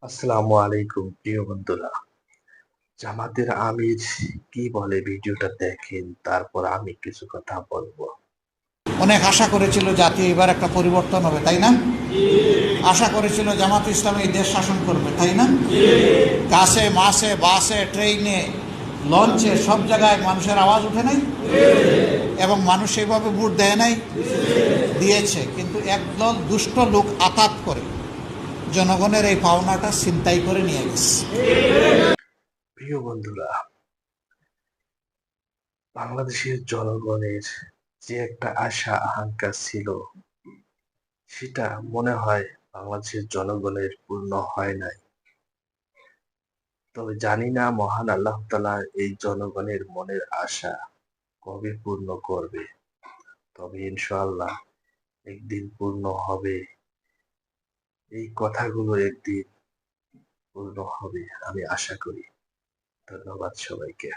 আসসালামু আলাইকুম প্রিয় বন্ধুরা। জামাতের আমির কি বলে ভিডিওটা দেখেন, তারপর আমি কিছু কথা বলবো। অনেক আশা করেছিল জাতীয় এবার একটা পরিবর্তন হবে, তাই না? আশা করেছিল জামাত ইসলাম এই দেশ শাসন করবে, তাই না? কাছে মাসে বাসে ট্রেনে লঞ্চে সব জায়গায় মানুষের আওয়াজ উঠে নাই, এবং মানুষ সেইভাবে ভোট দেয় নাই, দিয়েছে। কিন্তু একদল দুষ্ট লোক আতাত করে জনগণের এই পাওনাটা ছিনতাই করে নিয়ে গেছে। প্রিয় বন্ধুরা, বাংলাদেশের জনগণের যে একটা আশা আকাঙ্ক্ষা ছিল, সেটা মনে হয় বাংলাদেশের জনগণের পূর্ণ হয় নাই। তবে জানি না মহান আল্লাহ তাআলা এই জনগণের মনের আশা কবে পূর্ণ করবে। তবে ইনশাআল্লাহ একদিন পূর্ণ হবে। এই কথাগুলো একদিন পূর্ণ হবে আমি আশা করি। ধন্যবাদ সবাইকে।